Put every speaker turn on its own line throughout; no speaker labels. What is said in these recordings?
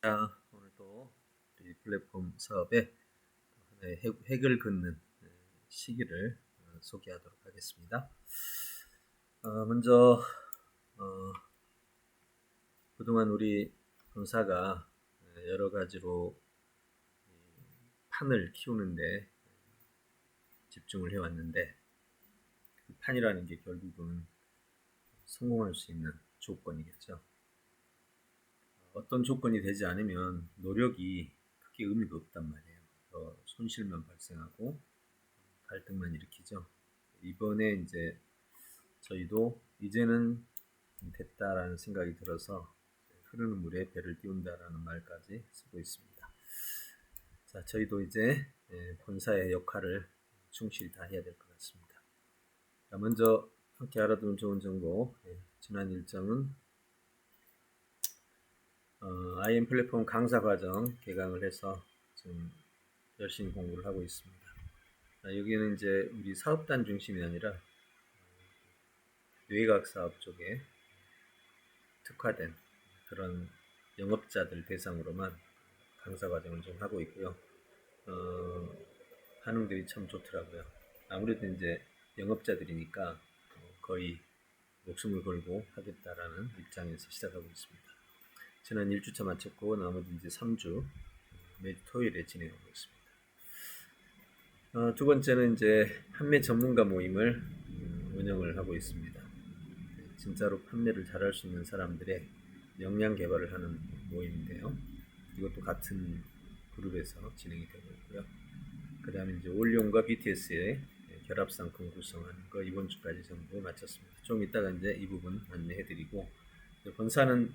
오늘도 우리 플랫폼 사업에 하나의 획을 긋는 시기를 소개하도록 하겠습니다. 먼저 그동안 우리 본사가 여러 가지로 판을 키우는데 집중을 해왔는데, 그 판이라는 게 결국은 성공할 수 있는 조건이겠죠. 어떤 조건이 되지 않으면 노력이 크게 의미가 없단 말이에요. 손실만 발생하고 갈등만 일으키죠. 이번에 이제 저희도 이제는 됐다라는 생각이 들어서 흐르는 물에 배를 띄운다라는 말까지 쓰고 있습니다. 자, 저희도 이제 본사의 역할을 충실히 다 해야 될 것 같습니다. 자, 먼저 함께 알아두면 좋은 정보, 지난 일정은 IM 플랫폼 강사 과정 개강을 해서 지금 열심히 공부를 하고 있습니다. 자, 여기는 이제 우리 사업단 중심이 아니라 뇌과학 사업 쪽에 특화된 그런 영업자들 대상으로만 강사 과정을 좀 하고 있고요. 반응들이 참 좋더라고요. 아무래도 이제 영업자들이니까 거의 목숨을 걸고 하겠다라는 입장에서 시작하고 있습니다. 지난 1주차 마쳤고 나머지 이제 3주 매주 토요일에 진행하고 있습니다. 두 번째는 이제 판매 전문가 모임을 운영을 하고 있습니다. 진짜로 판매를 잘할 수 있는 사람들의 역량 개발을 하는 모임인데요. 이것도 같은 그룹에서 진행이 되고 있고요. 그 다음에 이제 올리온과 BTS의 결합 상품 구성하는 거 이번 주까지 전부 마쳤습니다. 좀 이따가 이제 이 부분 안내해드리고, 본사는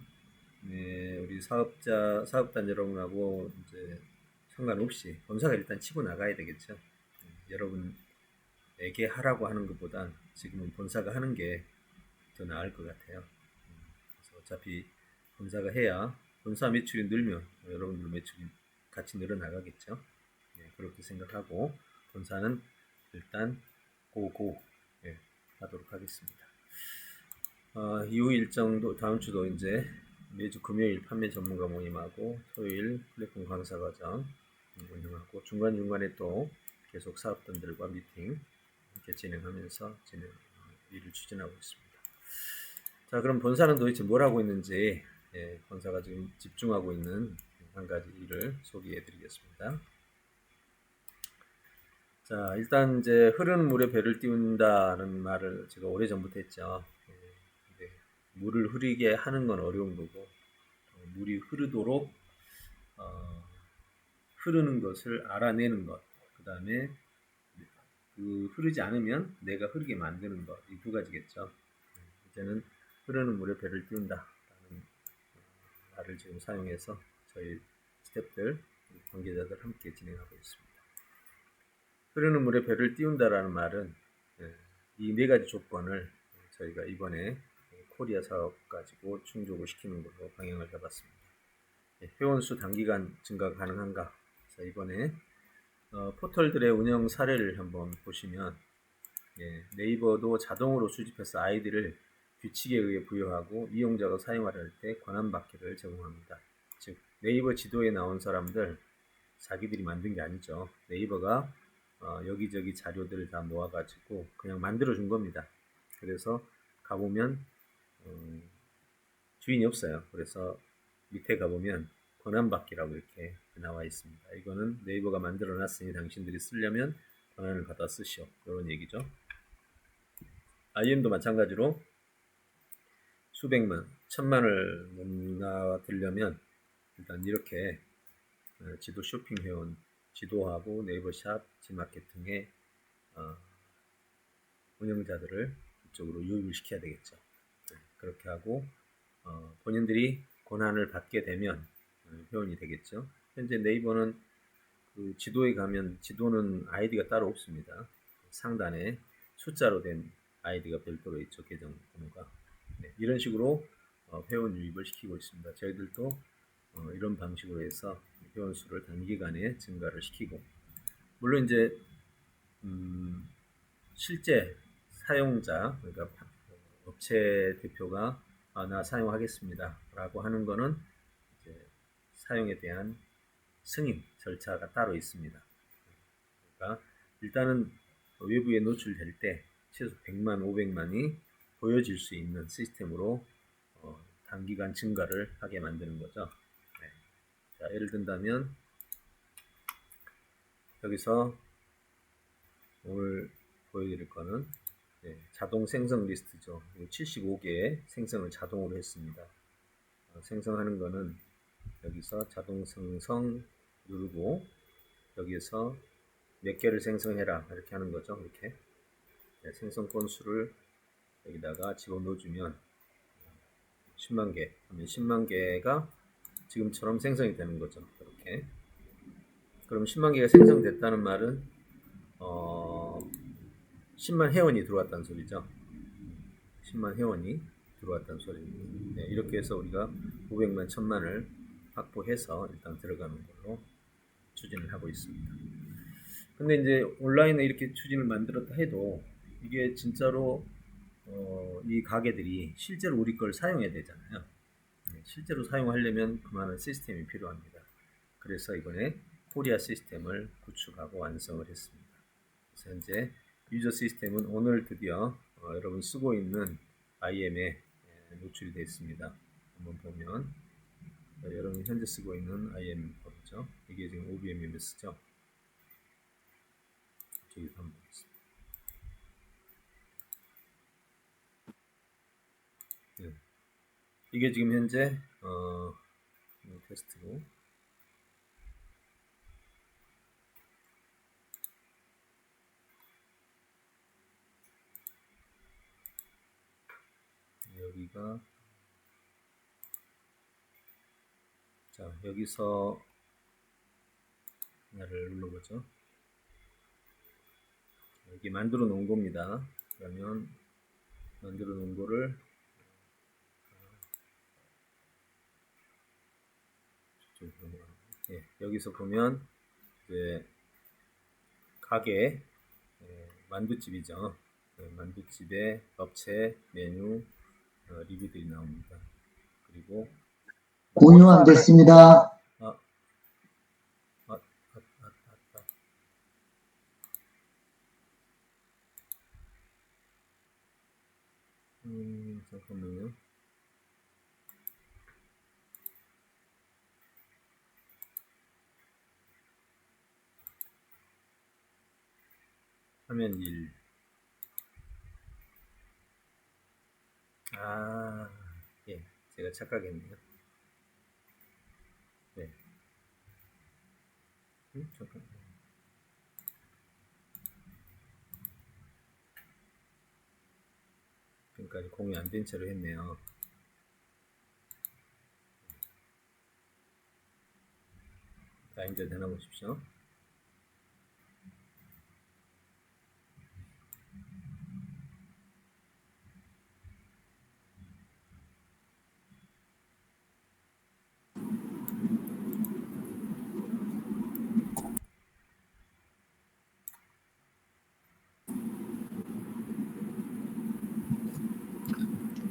우리 사업단 여러분하고 이제 상관없이 본사가 일단 치고 나가야 되겠죠. 여러분에게 하라고 하는 것보단 지금은 본사가 하는 게 더 나을 것 같아요. 그래서 어차피 본사가 해야 본사 매출이 늘면 여러분들 매출이 같이 늘어나가겠죠. 그렇게 생각하고 본사는 일단 고고 하도록 하겠습니다. 이후 일정도 다음 주도 이제 매주 금요일 판매 전문가 모임하고 토요일 플랫폼 강사 과정 운영하고 중간중간에 또 계속 사업단들과 미팅 이렇게 진행하면서 일을 추진하고 있습니다. 자, 그럼 본사는 도대체 뭘 하고 있는지, 본사가 지금 집중하고 있는 한 가지 일을 소개해 드리겠습니다. 자, 일단 이제 흐르는 물에 배를 띄운다는 말을 제가 오래전부터 했죠. 물을 흐르게 하는 건 어려운 거고, 물이 흐르도록 흐르는 것을 알아내는 것, 그 다음에 그 흐르지 않으면 내가 흐르게 만드는 것, 이 두 가지겠죠. 이제는 흐르는 물에 배를 띄운다라는 말을 지금 사용해서 저희 스태프들, 관계자들 함께 진행하고 있습니다. 흐르는 물에 배를 띄운다라는 말은 이 네 가지 조건을 저희가 이번에 코리아 사업 가지고 충족을 시키는 걸로 방향을 잡았습니다. 회원수 단기간 증가 가능한가? 자, 이번에 포털들의 운영 사례를 한번 보시면 네이버도 자동으로 수집해서 아이디를 규칙에 의해 부여하고 이용자가 사용하려 할 때 권한받기를 제공합니다. 즉 네이버 지도에 나온 사람들 자기들이 만든 게 아니죠. 네이버가 여기저기 자료들을 다 모아가지고 그냥 만들어준 겁니다. 그래서 가보면 주인이 없어요. 그래서 밑에 가보면 권한받기라고 이렇게 나와 있습니다. 이거는 네이버가 만들어놨으니 당신들이 쓰려면 권한을 받아 쓰시오, 이런 얘기죠. IM도 마찬가지로 수백만, 천만을 넘나들려면 일단 이렇게 지도 쇼핑 회원, 지도하고 네이버 샵, 지마케팅의 운영자들을 이쪽으로 유입을 시켜야 되겠죠. 그렇게 하고 본인들이 권한을 받게 되면 회원이 되겠죠. 현재 네이버는 그 지도에 가면 지도는 아이디가 따로 없습니다. 상단에 숫자로 된 아이디가 별도로 있죠. 계정 번호가. 이런 식으로 회원 유입을 시키고 있습니다. 저희들도 이런 방식으로 해서 회원 수를 단기간에 증가를 시키고, 물론 이제 실제 사용자, 그러니까 업체 대표가 나 사용하겠습니다 라고 하는 거는 이제 사용에 대한 승인 절차가 따로 있습니다. 그러니까 일단은 외부에 노출될 때 최소 100만, 500만이 보여질 수 있는 시스템으로 단기간 증가를 하게 만드는 거죠. 네. 자, 예를 든다면 여기서 오늘 보여드릴 거는 자동 생성 리스트죠. 75개의 생성을 자동으로 했습니다. 생성하는 거는 여기서 자동 생성 누르고 여기에서 몇 개를 생성해라 이렇게 하는 거죠. 이렇게 생성 건수를 여기다가 집어넣어주면 10만 개 하면 10만 개가 지금처럼 생성이 되는 거죠. 이렇게. 그럼 10만 개가 생성됐다는 말은 10만 회원이 들어왔다는 소리죠. 10만 회원이 들어왔다는 소리입니다. 네, 이렇게 해서 우리가 500만, 1000만을 확보해서 일단 들어가는 걸로 추진을 하고 있습니다. 근데 이제 온라인에 이렇게 추진을 만들었다 해도 이게 진짜로 이 가게들이 실제로 우리 걸 사용해야 되잖아요. 실제로 사용하려면 그만한 시스템이 필요합니다. 그래서 이번에 코리아 시스템을 구축하고 완성을 했습니다. 그래서 현재 유저 시스템은 오늘 드디어 여러분 쓰고 있는 IM에 노출이 되어 있습니다. 한번 보면 여러분 현재 쓰고 있는 IM 버프죠. 이게 지금 OBMMS죠. 저기서 한번 보겠습니다. 네. 이게 지금 현재 테스트로 여기가 자 여기서 하나를 눌러보죠. 여기 만들어 놓은 겁니다. 그러면 만들어 놓은 거를 여기서 보면 이제 가게 만두집이죠. 만두집의 업체 메뉴 리뷰들이 나옵니다. 그리고
공유 안 됐습니다.
잠깐만요. 화면 1. 예, 제가 착각했네요. 네. 잠깐. 지금까지 공유 안 된 채로 했네요. 자, 이제 되나 보십시오.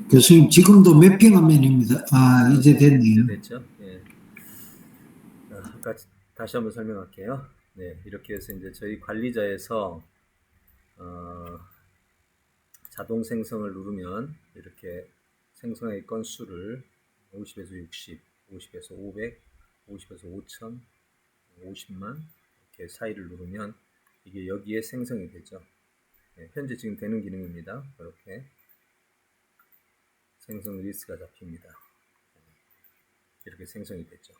교수님, 지금도 매핑 화면입니다. 이제 됐네요.
이제 됐죠? 예. 아까 다시 한번 설명할게요. 네, 이렇게 해서 이제 저희 관리자에서 자동 생성을 누르면 이렇게 생성의 건수를 50에서 60, 50에서 500, 50에서 5000, 50만 이렇게 사이를 누르면 이게 여기에 생성이 되죠. 네, 현재 지금 되는 기능입니다. 이렇게 생성 리스트가 잡힙니다. 이렇게 생성이 됐죠.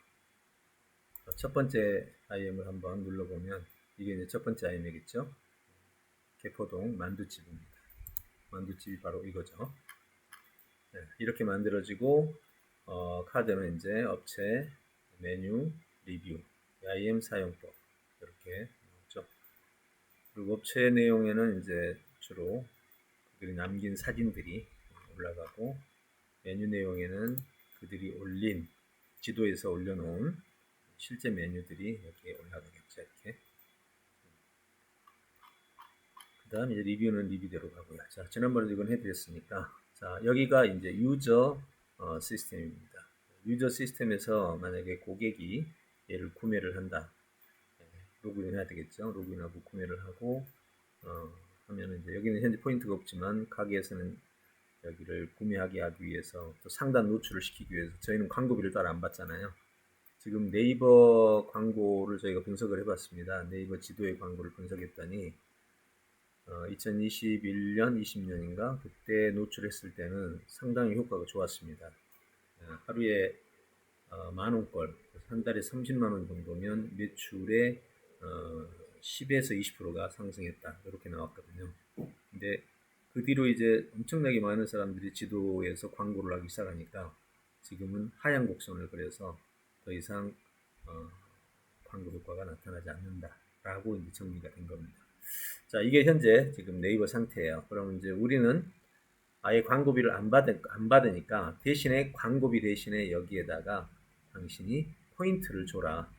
첫 번째 IM을 한번 눌러보면 이게 이제 첫 번째 IM이겠죠. 개포동 만두집입니다. 만두집이 바로 이거죠. 네, 이렇게 만들어지고 카드는 이제 업체, 메뉴, 리뷰, IM 사용법 이렇게 나오죠. 그리고 업체 내용에는 이제 주로 그들이 남긴 사진들이 올라가고 메뉴 내용에는 그들이 올린 지도에서 올려놓은 실제 메뉴들이 여기에 올라가겠죠. 이렇게. 그 다음 이제 리뷰는 리뷰대로 가고요. 자, 지난번에 이건 해드렸으니까. 자, 여기가 이제 유저 시스템입니다. 유저 시스템에서 만약에 고객이 얘를 구매를 한다. 로그인 해야 되겠죠. 로그인하고 구매를 하고 하면 이제 여기는 현재 포인트가 없지만 가게에서는 여기를 구매하게 하기 위해서 또 상단 노출을 시키기 위해서 저희는 광고비를 따로 안 받잖아요. 지금 네이버 광고를 저희가 분석을 해봤습니다. 네이버 지도의 광고를 분석했더니 2021년, 20년인가 그때 노출했을 때는 상당히 효과가 좋았습니다. 하루에 10,000건, 한 달에 30만 원 정도면 매출의 10에서 20%가 상승했다. 이렇게 나왔거든요. 근데 그 뒤로 이제 엄청나게 많은 사람들이 지도에서 광고를 하기 시작하니까 지금은 하향 곡선을 그려서 더 이상 광고 효과가 나타나지 않는다라고 이제 정리가 된 겁니다. 자, 이게 현재 지금 네이버 상태예요. 그러면 이제 우리는 아예 광고비를 안 받으니까 대신에 광고비 대신에 여기에다가 당신이 포인트를 줘라.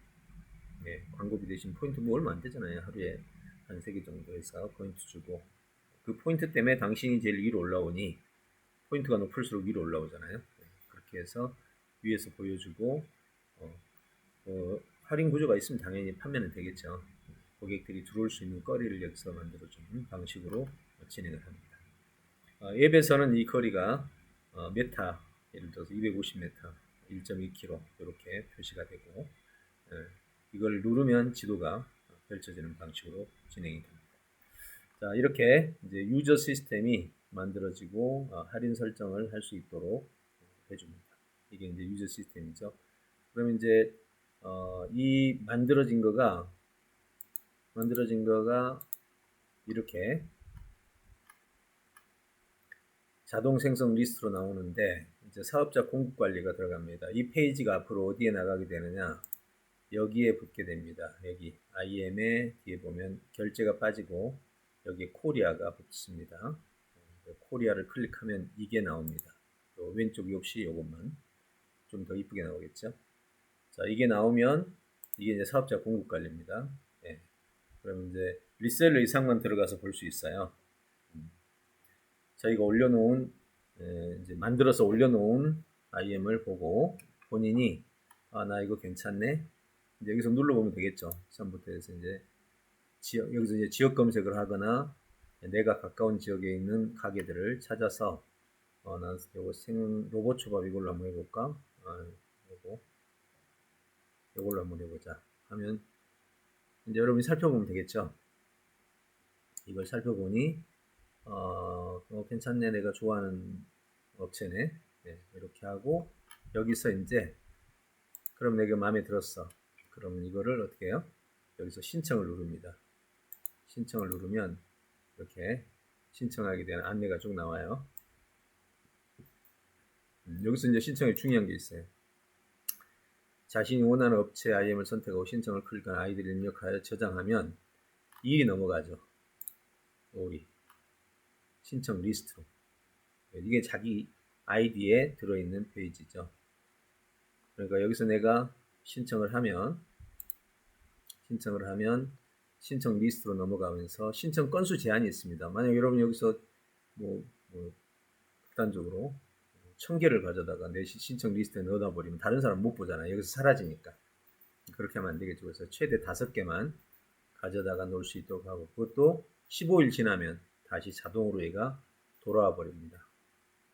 네, 광고비 대신 포인트 뭐 얼마 안 되잖아요. 하루에 한 3개 정도 해서 포인트 주고 그 포인트 때문에 당신이 제일 위로 올라오니 포인트가 높을수록 위로 올라오잖아요. 네, 그렇게 해서 위에서 보여주고 할인 구조가 있으면 당연히 판매는 되겠죠. 고객들이 들어올 수 있는 거리를 여기서 만들어주는 방식으로 진행을 합니다. 앱에서는 이 거리가 메타, 예를 들어서 250m, 1.2km 이렇게 표시가 되고 이걸 누르면 지도가 펼쳐지는 방식으로 진행이 됩니다. 자, 이렇게 이제 유저 시스템이 만들어지고 할인 설정을 할 수 있도록 해줍니다. 이게 이제 유저 시스템이죠. 그럼 이제 이 만들어진 거가 이렇게 자동 생성 리스트로 나오는데 이제 사업자 공급 관리가 들어갑니다. 이 페이지가 앞으로 어디에 나가게 되느냐? 여기에 붙게 됩니다. 여기 IM에 뒤에 보면 결제가 빠지고 여기에 코리아가 붙습니다. 코리아를 클릭하면 이게 나옵니다. 왼쪽이 없이 이것만 좀 더 이쁘게 나오겠죠? 자, 이게 나오면 이게 이제 사업자 공급 관리입니다. 네. 그럼 이제 리셀러 이상만 들어가서 볼 수 있어요. 저희가 올려놓은 이제 만들어서 올려놓은 IM을 보고 본인이 나 이거 괜찮네. 이제 여기서 눌러보면 되겠죠. 처음부터 해서 이제 여기서 이제 지역 검색을 하거나 내가 가까운 지역에 있는 가게들을 찾아서 난 요거 로봇 초밥 이걸로 한번 해볼까? 요걸로 한번 해보자 하면 이제 여러분이 살펴보면 되겠죠. 이걸 살펴보니 괜찮네, 내가 좋아하는 업체네. 네, 이렇게 하고 여기서 이제 그럼 내가 마음에 들었어. 그러면 이거를 어떻게 해요? 여기서 신청을 누릅니다. 신청을 누르면 이렇게 신청하게 되는 안내가 쭉 나와요. 여기서 이제 신청이 중요한 게 있어요. 자신이 원하는 업체 IM을 선택하고 신청을 클릭한 아이디를 입력하여 저장하면 이 일이 넘어가죠. 우리 신청 리스트로. 이게 자기 아이디에 들어있는 페이지죠. 그러니까 여기서 내가 신청을 하면 신청 리스트로 넘어가면서 신청 건수 제한이 있습니다. 만약 여러분 여기서 극단적으로 1000개를 가져다가 내 신청 리스트에 넣어다 버리면 다른 사람 못 보잖아요. 여기서 사라지니까. 그렇게 하면 안 되겠죠. 그래서 최대 5개만 가져다가 놓을 수 있도록 하고 그것도 15일 지나면 다시 자동으로 얘가 돌아와 버립니다.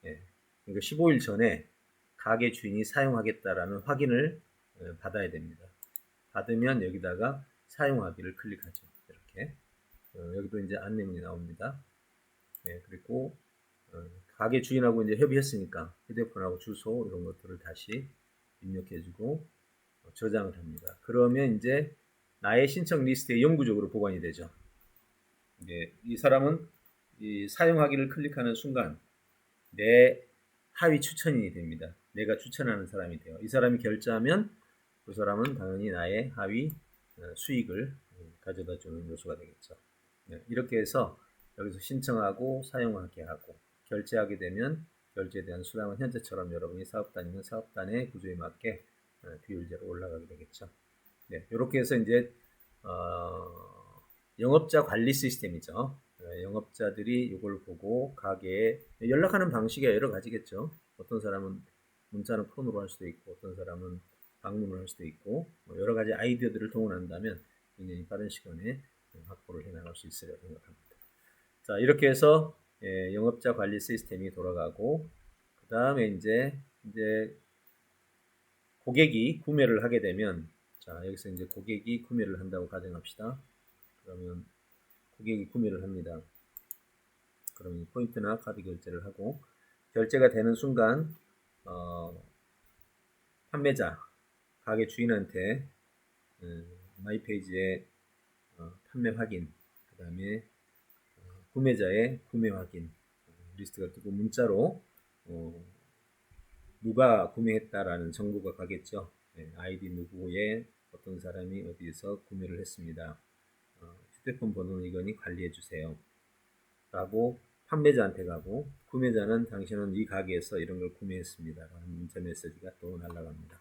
예. 그러니까 15일 전에 가게 주인이 사용하겠다라는 확인을 받아야 됩니다. 받으면 여기다가 사용하기를 클릭하죠. 이렇게 여기도 이제 안내문이 나옵니다. 예, 그리고 가게 주인하고 이제 협의했으니까 휴대폰하고 주소 이런 것들을 다시 입력해주고 저장을 합니다. 그러면 이제 나의 신청 리스트에 영구적으로 보관이 되죠. 이제 이 사람은 이 사용하기를 클릭하는 순간 내 하위 추천인이 됩니다. 내가 추천하는 사람이 돼요. 이 사람이 결제하면 그 사람은 당연히 나의 하위 수익을 가져다 주는 요소가 되겠죠. 네, 이렇게 해서 여기서 신청하고 사용하게 하고 결제하게 되면 결제에 대한 수당은 현재처럼 여러분이 사업단이면 사업단의 구조에 맞게 비율제로 올라가게 되겠죠. 네, 이렇게 해서 이제 영업자 관리 시스템이죠. 영업자들이 이걸 보고 가게에 연락하는 방식이 여러 가지겠죠. 어떤 사람은 문자는 폰으로 할 수도 있고 어떤 사람은 방문을 할 수도 있고 뭐 여러 가지 아이디어들을 동원한다면 굉장히 빠른 시간에 확보를 해나갈 수 있으리라 생각합니다. 자, 이렇게 해서 영업자 관리 시스템이 돌아가고 그 다음에 이제 고객이 구매를 하게 되면 자, 여기서 이제 고객이 구매를 한다고 가정합시다. 그러면 고객이 구매를 합니다. 그러면 포인트나 카드 결제를 하고 결제가 되는 순간 판매자, 가게 주인한테 마이 페이지에 판매 확인, 그 다음에 구매자의 구매 확인 리스트가 뜨고 문자로 누가 구매했다라는 정보가 가겠죠. 아이디 누구에 어떤 사람이 어디에서 구매를 했습니다. 휴대폰 번호는 이거니 관리해 주세요. 라고 판매자한테 가고 구매자는 당신은 이 가게에서 이런 걸 구매했습니다. 라는 문자 메시지가 또 날아갑니다.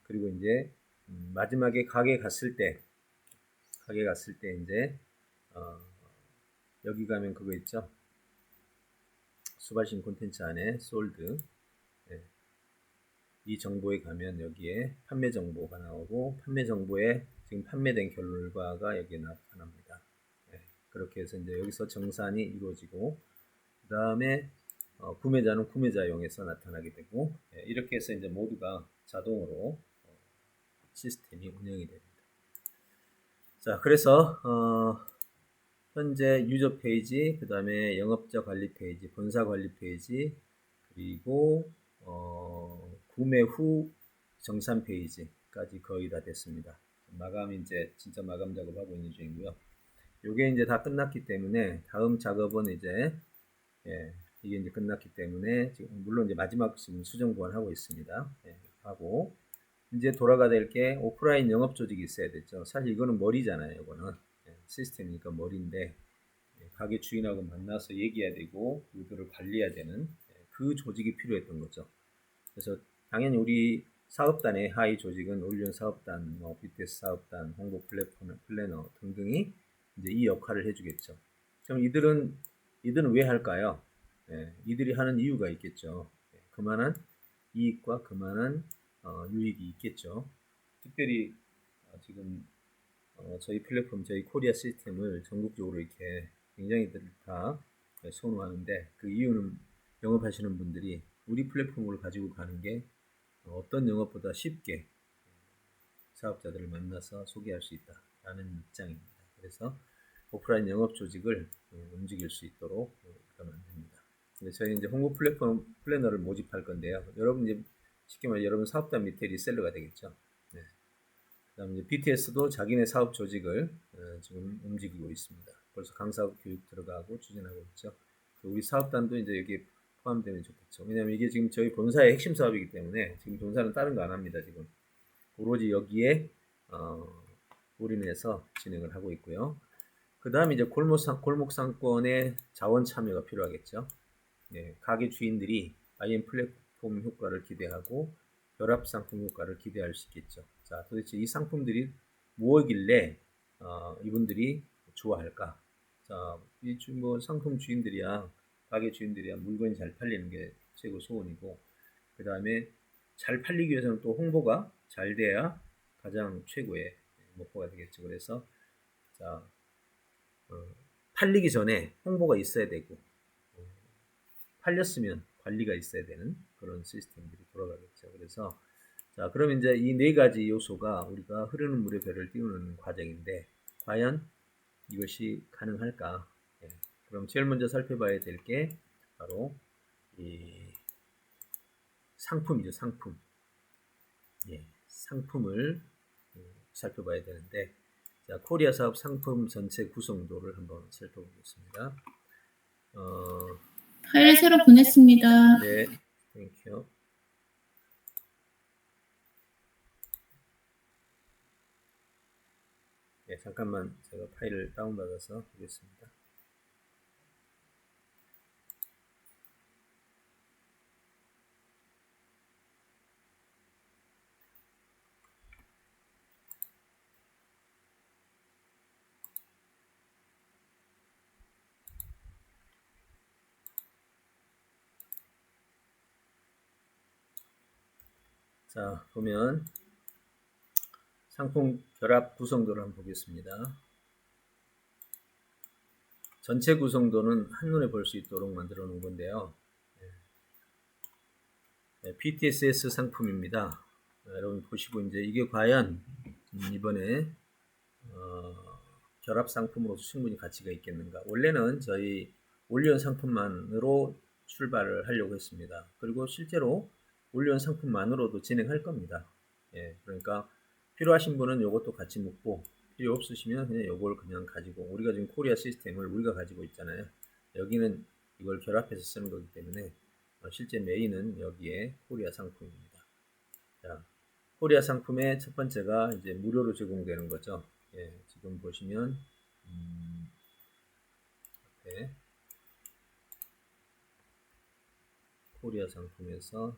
그리고 이제 마지막에 가게 갔을 때 이제 여기 가면 그거 있죠. 수발신 콘텐츠 안에 솔드 이 정보에 가면 여기에 판매 정보가 나오고 판매 정보에 지금 판매된 결과가 여기에 나타납니다. 그렇게 해서 이제 여기서 정산이 이루어지고 그 다음에 구매자는 구매자용에서 나타나게 되고 이렇게 해서 이제 모두가 자동으로 시스템이 운영이 됩니다. 자, 그래서 현재 유저 페이지, 그 다음에 영업자 관리 페이지, 본사 관리 페이지, 그리고 구매 후 정산 페이지까지 거의 다 됐습니다. 마감 이제 진짜 마감 작업하고 있는 중이고요. 요게 이제 다 끝났기 때문에 다음 작업은 이제 이게 이제 끝났기 때문에 지금 물론 이제 마지막 지금 수정 보완하고 있습니다. 하고 이제 돌아가야 될 게 오프라인 영업 조직이 있어야 되죠. 사실 이거는 머리잖아요. 이거는 시스템이니까 머리인데 가게 주인하고 만나서 얘기해야 되고 이거를 관리해야 되는 그 조직이 필요했던 거죠. 그래서 당연히 우리 사업단의 하위 조직은 올리온 사업단, BTS 사업단, 홍보 플래너 등등이 이제 이 역할을 해주겠죠. 그럼 이들은 왜 할까요? 이들이 하는 이유가 있겠죠. 그만한 이익과 그만한 유익이 있겠죠. 특별히 지금 저희 플랫폼, 저희 코리아 시스템을 전국적으로 이렇게 굉장히들 다 선호하는데 그 이유는 영업하시는 분들이 우리 플랫폼을 가지고 가는 게 어떤 영업보다 쉽게 사업자들을 만나서 소개할 수 있다라는 입장입니다. 그래서 오프라인 영업 조직을 움직일 수 있도록 만듭니다. 저희 이제 홍보 플랫폼 플래너를 모집할 건데요. 여러분 이제 쉽게 말해 여러분 사업단 밑에 리셀러가 되겠죠. 그다음 이제 BTS도 자기네 사업 조직을 지금 움직이고 있습니다. 벌써 강사업 교육 들어가고 추진하고 있죠. 우리 사업단도 이제 여기에 포함되면 좋겠죠. 왜냐하면 이게 지금 저희 본사의 핵심 사업이기 때문에 지금 본사는 다른 거 안 합니다. 지금 오로지 여기에 올인해서 진행을 하고 있고요. 그 다음 이제 골목 상권의 자원 참여가 필요하겠죠. 가게 주인들이 IM 플랫폼 효과를 기대하고 결합 상품 효과를 기대할 수 있겠죠. 자, 도대체 이 상품들이 뭐길래 이분들이 좋아할까? 자, 이 뭐 상품 주인들이야, 가게 주인들이야 물건이 잘 팔리는 게 최고 소원이고, 그 다음에 잘 팔리기 위해서는 또 홍보가 잘 돼야 가장 최고의 목표가 되겠죠. 그래서 자, 팔리기 전에 홍보가 있어야 되고 팔렸으면 관리가 있어야 되는 그런 시스템들이 돌아가겠죠. 그래서 자, 그럼 이제 이 네 가지 요소가 우리가 흐르는 물에 배를 띄우는 과정인데 과연 이것이 가능할까? 그럼 제일 먼저 살펴봐야 될 게 바로 이 상품이죠. 상품. 상품을 살펴봐야 되는데 자, 코리아 사업 상품 전체 구성도를 한번 살펴보겠습니다.
파일 새로 보냈습니다.
네, 땡큐. 잠깐만 제가 파일을 다운받아서 보겠습니다. 자, 보면 상품 결합 구성도를 한번 보겠습니다. 전체 구성도는 한눈에 볼 수 있도록 만들어 놓은 건데요. PTSS 상품입니다. 여러분 보시고 이제 이게 과연 이번에 결합 상품으로서 충분히 가치가 있겠는가. 원래는 저희 올리온 상품만으로 출발을 하려고 했습니다. 그리고 실제로 올리온 상품만으로도 진행할 겁니다. 그러니까 필요하신 분은 이것도 같이 묻고 필요 없으시면 그냥 이걸 그냥 가지고, 우리가 지금 코리아 시스템을 우리가 가지고 있잖아요. 여기는 이걸 결합해서 쓰는 거기 때문에 실제 메인은 여기에 코리아 상품입니다. 자, 코리아 상품의 첫 번째가 이제 무료로 제공되는 거죠. 지금 보시면 코리아 상품에서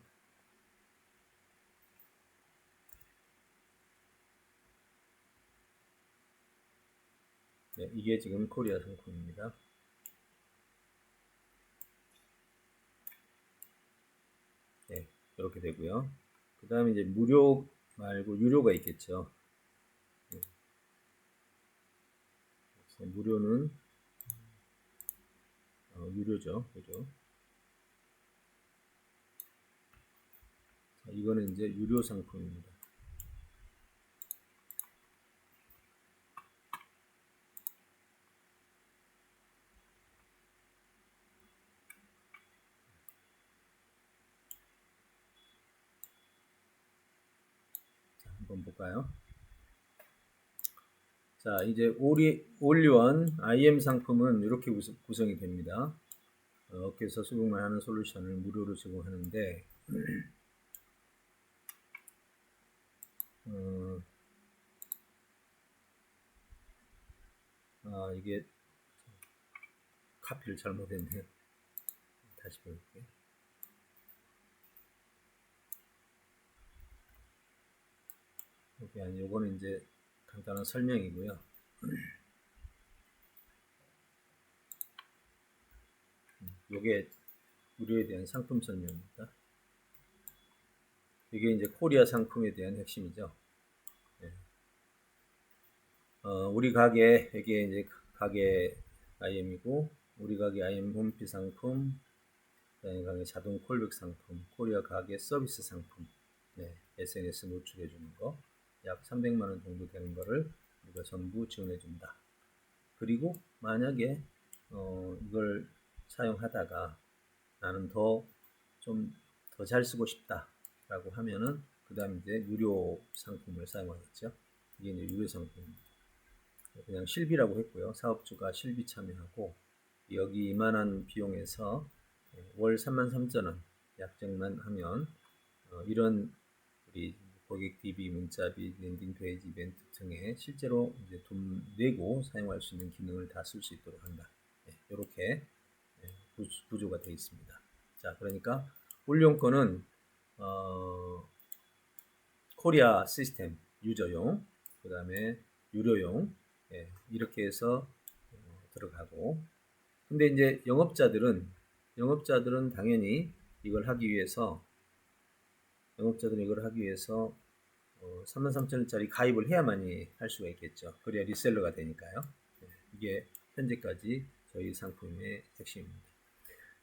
이게 지금 코리아 상품입니다. 이렇게 되고요. 그 다음에 이제 무료 말고 유료가 있겠죠. 무료는 유료죠. 그죠? 자, 이거는 이제 유료 상품입니다. 자, 한번 볼까요? 자, 이제 올리원 IM 상품은 이렇게 구성이 됩니다. 업계에서 수급만 하는 솔루션을 무료로 제공하는데, 이게 카피를 잘못했네요. 다시 볼게요. 이게 아니, 요거는 이제 간단한 설명이고요. 요게 무료에 대한 상품 설명입니다. 이게 이제 코리아 상품에 대한 핵심이죠. 우리 가게, 이게 이제 가게 IM이고, 우리 가게 IM 홈피 상품, 그다음에 가게 자동 콜백 상품, 코리아 가게 서비스 상품, SNS 노출해 주는 거, 약 300만 원 정도 되는 거를 우리가 전부 지원해 준다. 그리고 만약에 이걸 사용하다가 나는 좀 더 잘 쓰고 싶다라고 하면은 그 다음 이제 유료 상품을 사용하겠죠. 이게 이제 유료 상품입니다. 그냥 실비라고 했고요. 사업주가 실비 참여하고 여기 이만한 비용에서 월 33,000원 약정만 하면 이런 우리 고객 DB, 문자비, 랜딩 페이지 이벤트 등에 실제로 이제 돈 내고 사용할 수 있는 기능을 다 쓸 수 있도록 한다. 이렇게 구조가 되어 있습니다. 자, 그러니까 올리온권은 코리아 시스템 유저용, 그 다음에 유료용, 이렇게 해서 들어가고, 근데 이제 영업자들은 당연히 이걸 하기 위해서 33,000원짜리 가입을 해야만이 할 수가 있겠죠. 그래야 리셀러가 되니까요. 이게 현재까지 저희 상품의 핵심입니다.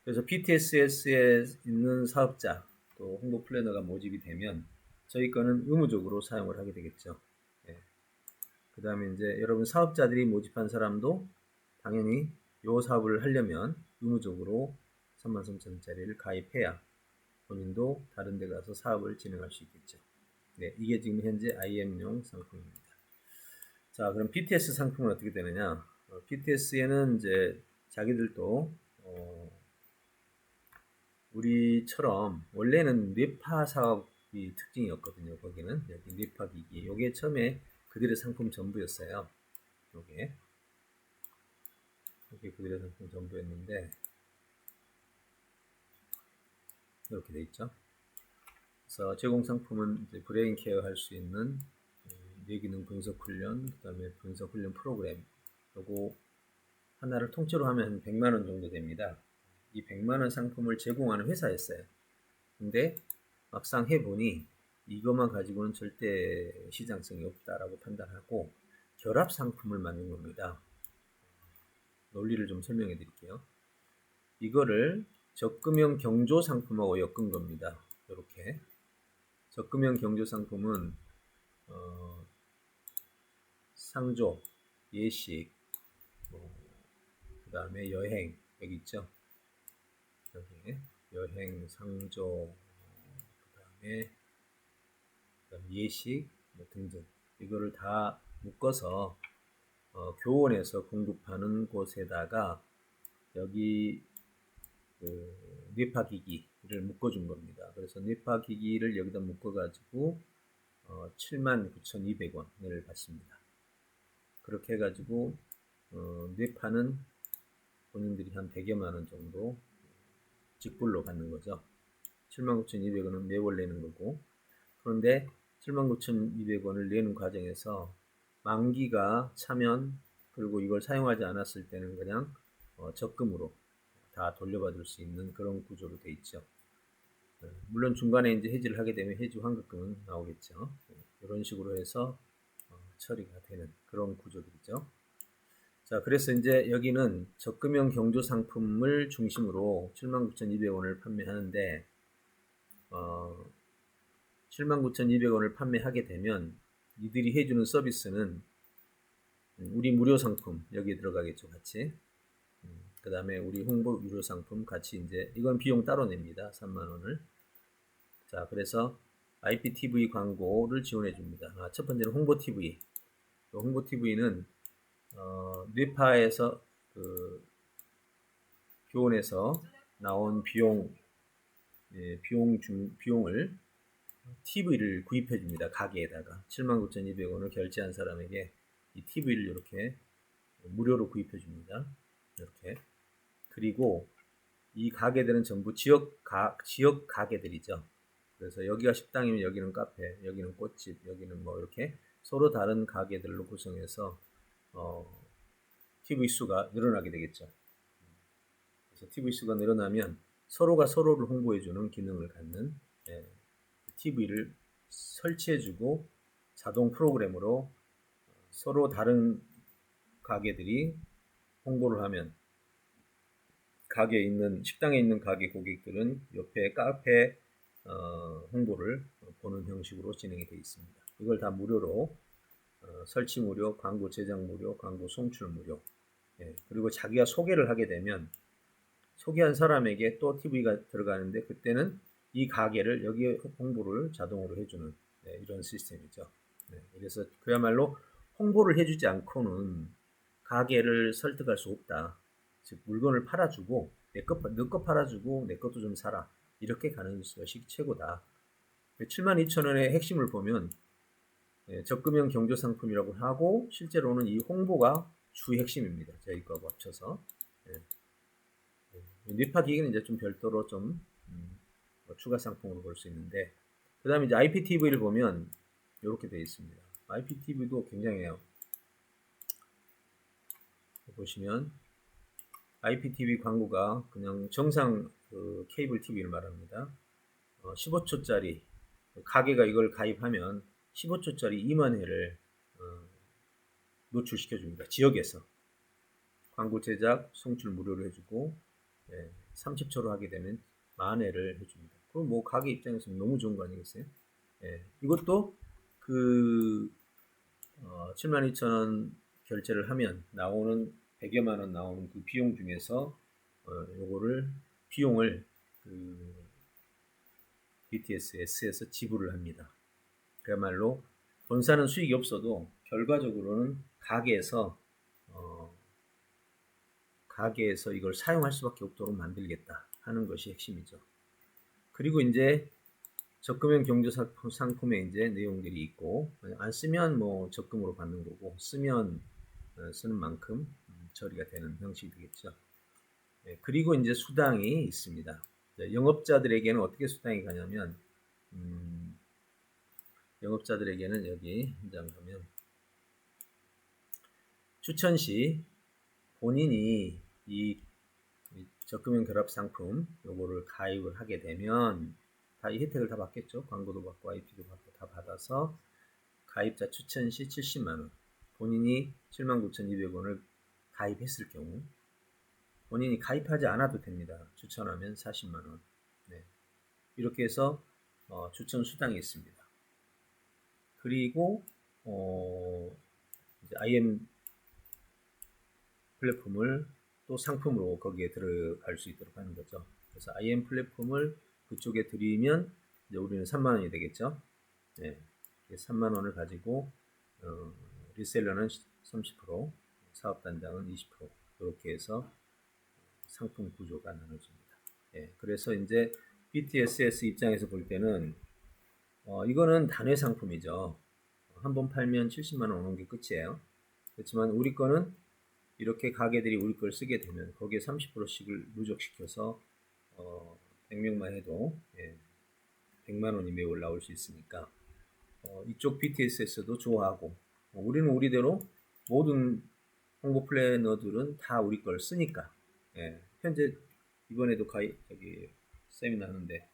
그래서 PTSS에 있는 사업자 또 홍보 플래너가 모집이 되면 저희 거는 의무적으로 사용을 하게 되겠죠. 그 다음에 이제 여러분 사업자들이 모집한 사람도 당연히 이 사업을 하려면 의무적으로 33,000원짜리를 가입해야 본인도 다른 데 가서 사업을 진행할 수 있겠죠. 이게 지금 현재 IM용 상품입니다. 자, 그럼 PTS 상품은 어떻게 되느냐? PTS에는 이제 자기들도 우리처럼 원래는 뇌파 사업이 특징이었거든요. 거기는 여기 뇌파 기기. 이게 처음에 그들의 상품 전부였어요. 이게 그들의 상품 전부였는데 이렇게 돼 있죠. 그래서 제공 상품은 이제 브레인 케어 할 수 있는 뇌기능 분석 훈련, 그 다음에 분석 훈련 프로그램. 요거 하나를 통째로 하면 한 100만 원 정도 됩니다. 이 100만 원 상품을 제공하는 회사였어요. 근데 막상 해보니 이것만 가지고는 절대 시장성이 없다라고 판단하고 결합 상품을 만든 겁니다. 논리를 좀 설명해 드릴게요. 이거를 적금형 경조 상품하고 엮은 겁니다. 이렇게 적금형 경조 상품은 상조, 예식, 그 다음에 여행 여기 있죠. 여기 여행, 상조, 그 다음에 예식 등등 이거를 다 묶어서 교원에서 공급하는 곳에다가 여기 뇌파기기를 묶어준 겁니다. 그래서 뇌파기기를 여기다 묶어가지고 79,200원을 받습니다. 그렇게 해가지고 뇌파는 본인들이 한 100여만원 정도 직불로 받는 거죠. 79,200원은 매월 내는 거고, 그런데 79,200원을 내는 과정에서 만기가 차면 그리고 이걸 사용하지 않았을 때는 그냥 적금으로 다 돌려받을 수 있는 그런 구조로 돼 있죠. 물론 중간에 이제 해지를 하게 되면 해지 환급금은 나오겠죠. 이런 식으로 해서 처리가 되는 그런 구조들이죠. 자, 그래서 이제 여기는 적금형 경조 상품을 중심으로 79,200원을 판매하는데 79,200원을 판매하게 되면 이들이 해주는 서비스는 우리 무료 상품 여기 들어가겠죠, 같이. 그 다음에 우리 홍보 유료 상품 같이 이제 이건 비용 따로 냅니다. 3만원을. 자, 그래서 IPTV 광고를 지원해 줍니다. 첫 번째는 홍보 TV. 홍보 TV는 뇌파에서 교원에서 나온 비용을 TV를 구입해 줍니다. 가게에다가 79,200원을 결제한 사람에게 이 TV를 이렇게 무료로 구입해 줍니다. 이렇게. 그리고 이 가게들은 전부 지역 가게들이죠. 그래서 여기가 식당이면 여기는 카페, 여기는 꽃집, 여기는 뭐 이렇게 서로 다른 가게들로 구성해서 TV 수가 늘어나게 되겠죠. 그래서 TV 수가 늘어나면 서로가 서로를 홍보해주는 기능을 갖는 TV를 설치해주고 자동 프로그램으로 서로 다른 가게들이 홍보를 하면 가게에 있는 식당에 있는 가게 고객들은 옆에 카페 홍보를 보는 형식으로 진행이 되어 있습니다. 이걸 다 무료로 설치 무료, 광고 제작 무료, 광고 송출 무료. 그리고 자기가 소개를 하게 되면 소개한 사람에게 또 TV가 들어가는데 그때는 이 가게를 여기에 홍보를 자동으로 해주는 이런 시스템이죠. 그래서 그야말로 홍보를 해주지 않고는 가게를 설득할 수 없다. 즉 물건을 팔아주고 내 거 팔아주고 내 것도 좀 사라. 이렇게 가는 것이 최고다. 72,000원의 핵심을 보면 적금형 경조 상품이라고 하고 실제로는 이 홍보가 주 핵심입니다. 저희 거하고 합쳐서. 뇌파 기기는 이제 좀 별도로 좀 추가 상품으로 볼 수 있는데 그 다음에 이제 IPTV를 보면 이렇게 되어 있습니다. IPTV도 굉장해요. 보시면 IPTV 광고가 그냥 정상 케이블 TV를 말합니다. 15초짜리 가게가 이걸 가입하면 15초짜리 2만 회를 노출시켜 줍니다. 지역에서 광고 제작 송출 무료로 해주고 30초로 하게 되면 만 회를 해줍니다. 그럼 뭐 가게 입장에서는 너무 좋은 거 아니겠어요? 이것도 72,000원 결제를 하면 나오는 100여만원 나오는 그 비용 중에서 요거를 비용을 BTS에서 지불을 합니다. 그야말로 본사는 수익이 없어도 결과적으로는 가게에서 이걸 사용할 수밖에 없도록 만들겠다 하는 것이 핵심이죠. 그리고 이제 적금형 경조 상품의 이제 내용들이 있고 안 쓰면 뭐 적금으로 받는 거고 쓰면 쓰는 만큼 처리가 되는 형식이 되겠죠. 그리고 이제 수당이 있습니다. 영업자들에게는 어떻게 수당이 가냐면 영업자들에게는 여기 현장 가면 추천 시 본인이 이 적금형 결합 상품 요거를 가입을 하게 되면 다 이 혜택을 다 받겠죠. 광고도 받고 IP도 받고 다 받아서 가입자 추천 시 70만 원, 본인이 79,200원을 가입했을 경우 본인이 가입하지 않아도 됩니다. 추천하면 40만 원. 네. 이렇게 해서 추천 수당이 있습니다. 그리고 이제 IM 플랫폼을 또 상품으로 거기에 들어갈 수 있도록 하는 거죠. 그래서 IM 플랫폼을 그쪽에 들이면 이제 우리는 3만 원이 되겠죠. 네. 3만 원을 가지고 리셀러는 30%, 사업단장은 20% 이렇게 해서 상품 구조가 나눠집니다. 예, 그래서 이제 BTSS 입장에서 볼 때는 이거는 단회 상품이죠. 한 번 팔면 70만 원 오는 게 끝이에요. 그렇지만 우리 거는 이렇게 가게들이 우리 걸 쓰게 되면 거기에 30%씩을 누적시켜서 100명만 해도 100만 원이 매월 나올 수 있으니까 이쪽 BTSS도 좋아하고 우리는 우리대로 모든 홍보 플래너들은 다 우리 걸 쓰니까 현재 이번에도 저기 세미나 하는데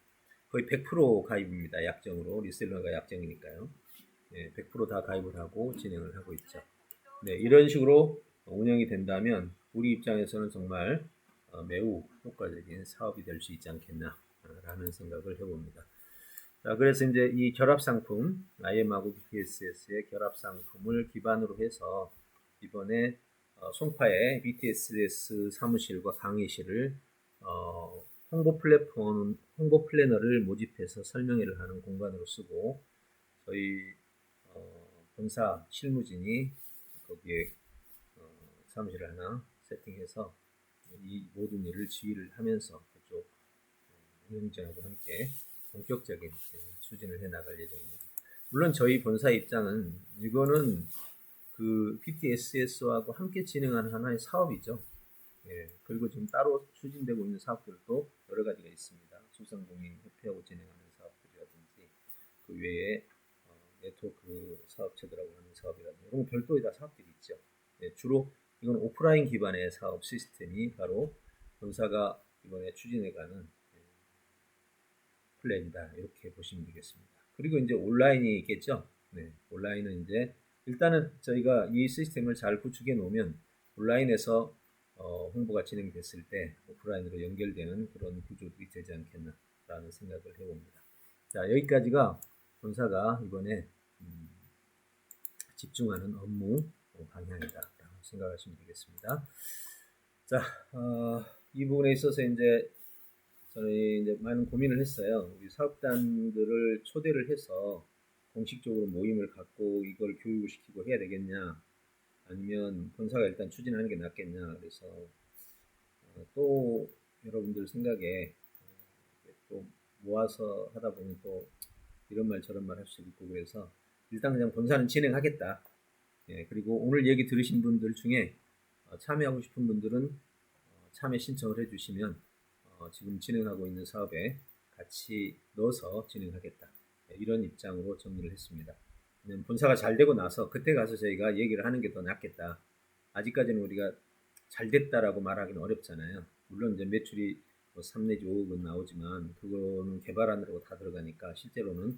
거의 100% 가입입니다. 약정으로 리셀러가 약정이니까요. 100% 다 가입을 하고 진행을 하고 있죠. 네, 이런 식으로 운영이 된다면 우리 입장에서는 정말 매우 효과적인 사업이 될 수 있지 않겠나라는 생각을 해봅니다. 자, 그래서 이제 이 결합 상품, IM하고 BTSS의 결합 상품을 기반으로 해서 이번에 송파의 BTSS 사무실과 강의실을 홍보 플래너를 모집해서 설명회를 하는 공간으로 쓰고 저희 본사 실무진이 거기에 사무실을 하나 세팅해서 이 모든 일을 지휘를 하면서 그쪽 운영진하고 함께 본격적인 추진을 해 나갈 예정입니다. 물론 저희 본사 입장은 이거는 그 BTSS하고 함께 진행하는 하나의 사업이죠. 그리고 지금 따로 추진되고 있는 사업들도 여러 가지가 있습니다. 소상공인협회하고 진행하는 사업들이라든지 그 외에 네트워크 사업체들하고 하는 사업이라든지 이런 별도의 다 사업들이 있죠. 주로 이건 오프라인 기반의 사업 시스템이 바로 본사가 이번에 추진해가는 플랜이다 이렇게 보시면 되겠습니다. 그리고 이제 온라인이 있겠죠. 온라인은 이제 일단은 저희가 이 시스템을 잘 구축해 놓으면 온라인에서 홍보가 진행됐을 때 오프라인으로 연결되는 그런 구조들이 되지 않겠나라는 생각을 해봅니다. 자, 여기까지가 본사가 이번에 집중하는 업무 방향이다라고 생각하시면 되겠습니다. 자, 이 부분에 있어서 이제 저희 이제 많은 고민을 했어요. 우리 사업단들을 초대를 해서 공식적으로 모임을 갖고 이걸 교육을 시키고 해야 되겠냐, 아니면 본사가 일단 추진하는 게 낫겠냐. 그래서 또 여러분들 생각에 또 모아서 하다 보면 또 이런 말 저런 말 할 수도 있고 그래서 일단 그냥 본사는 진행하겠다. 그리고 오늘 얘기 들으신 분들 중에 참여하고 싶은 분들은 참여 신청을 해주시면 지금 진행하고 있는 사업에 같이 넣어서 진행하겠다. 이런 입장으로 정리를 했습니다. 본사가 잘 되고 나서 그때 가서 저희가 얘기를 하는 게 더 낫겠다. 아직까지는 우리가 잘 됐다라고 말하기는 어렵잖아요. 물론 이제 매출이 3 내지 5억은 나오지만 그거는 개발하느라고 다 들어가니까 실제로는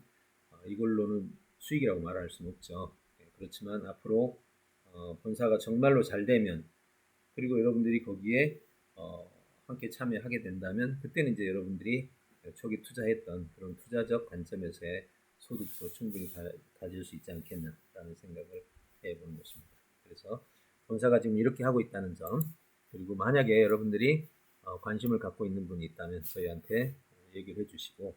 이걸로는 수익이라고 말할 수는 없죠. 그렇지만 앞으로 본사가 정말로 잘 되면, 그리고 여러분들이 거기에 함께 참여하게 된다면 그때는 이제 여러분들이 초기 투자했던 그런 투자적 관점에서의 소득도 충분히 가질 수 있지 않겠나라는 생각을 해보는 것입니다. 그래서 본사가 지금 이렇게 하고 있다는 점, 그리고 만약에 여러분들이 관심을 갖고 있는 분이 있다면 저희한테 얘기를 해주시고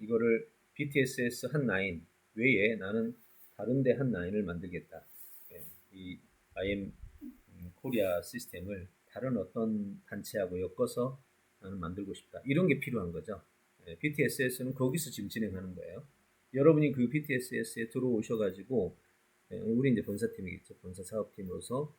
이거를 BTSS 한 라인 외에 나는 다른데 한 라인을 만들겠다. 이 IM 코리아 시스템을 다른 어떤 단체하고 엮어서 나는 만들고 싶다. 이런 게 필요한 거죠. BTSS는 거기서 지금 진행하는 거예요. 여러분이 그 BTSS에 들어오셔가지고 우리 이제 본사팀이겠죠. 본사 사업팀으로서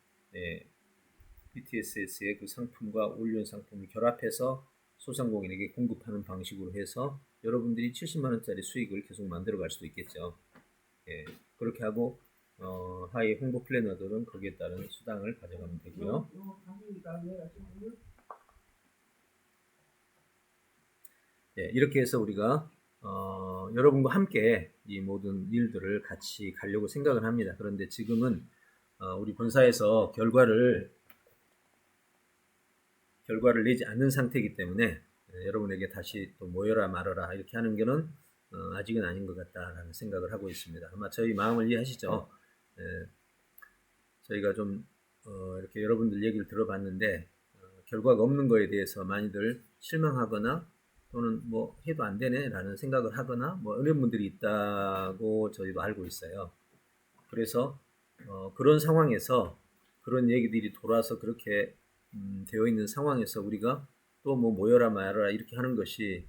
BTSS의 그 상품과 온라인 상품을 결합해서 소상공인에게 공급하는 방식으로 해서 여러분들이 70만 원짜리 수익을 계속 만들어 갈 수도 있겠죠. 그렇게 하고 하이 홍보 플래너들은 거기에 따른 수당을 가져가면 되고요. 이렇게 해서 우리가 여러분과 함께 이 모든 일들을 같이 가려고 생각을 합니다. 그런데 지금은 우리 본사에서 결과를 내지 않는 상태이기 때문에 여러분에게 다시 또 모여라 말아라 이렇게 하는 게는 아직은 아닌 것 같다라는 생각을 하고 있습니다. 아마 저희 마음을 이해하시죠? 저희가 좀 이렇게 여러분들 얘기를 들어봤는데 결과가 없는 거에 대해서 많이들 실망하거나 또는 뭐 해도 안 되네 라는 생각을 하거나 뭐 이런 분들이 있다고 저희도 알고 있어요. 그래서 그런 상황에서 그런 얘기들이 돌아서 그렇게 되어 있는 상황에서 우리가 또 뭐 모여라 말아라 이렇게 하는 것이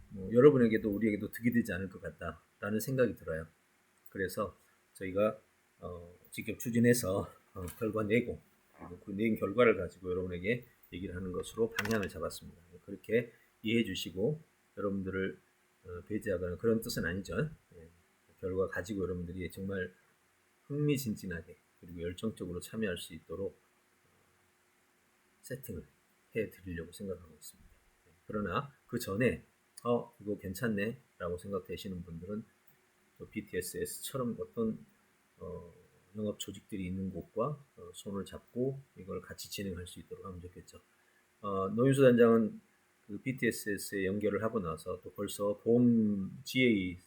뭐 여러분에게도 우리에게도 득이 되지 않을 것 같다라는 생각이 들어요. 그래서 저희가 직접 추진해서 결과 내고 그리고 그 낸 결과를 가지고 여러분에게 얘기를 하는 것으로 방향을 잡았습니다. 그렇게 이해해 주시고 여러분들을 배제하거나 그런 뜻은 아니죠. 결과 가지고 여러분들이 정말 흥미진진하게 그리고 열정적으로 참여할 수 있도록 세팅을 해드리려고 생각하고 있습니다. 그러나 그 전에 이거 괜찮네 라고 생각되시는 분들은 또 BTSS처럼 어떤 영업 조직들이 있는 곳과 손을 잡고 이걸 같이 진행할 수 있도록 하면 좋겠죠. 노윤수 단장은 그 BTSS에 연결을 하고 나서 또 벌써 보험 GA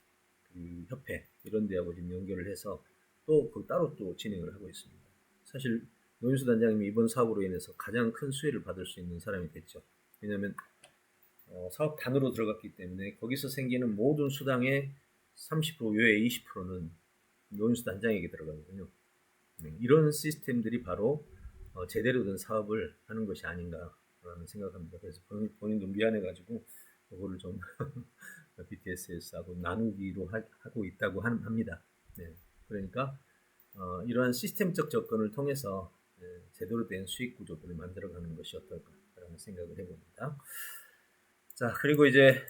그 협회 이런 데하고 지금 연결을 해서 또 그 따로 또 진행을 하고 있습니다. 사실 노윤수 단장님이 이번 사업으로 인해서 가장 큰 수혜를 받을 수 있는 사람이 됐죠. 왜냐하면 사업 단으로 들어갔기 때문에 거기서 생기는 모든 수당의 30% 외에 20%는 노윤수 단장에게 들어가거든요. 이런 시스템들이 바로 제대로 된 사업을 하는 것이 아닌가라는 생각합니다. 그래서 본인도 미안해가지고 그거를 좀 BTS하고 나누기로 하고 있다고 합니다. 네. 그러니까 이러한 시스템적 접근을 통해서 제대로 된 수익 구조들을 만들어가는 것이 어떨까라는 생각을 해봅니다. 자, 그리고 이제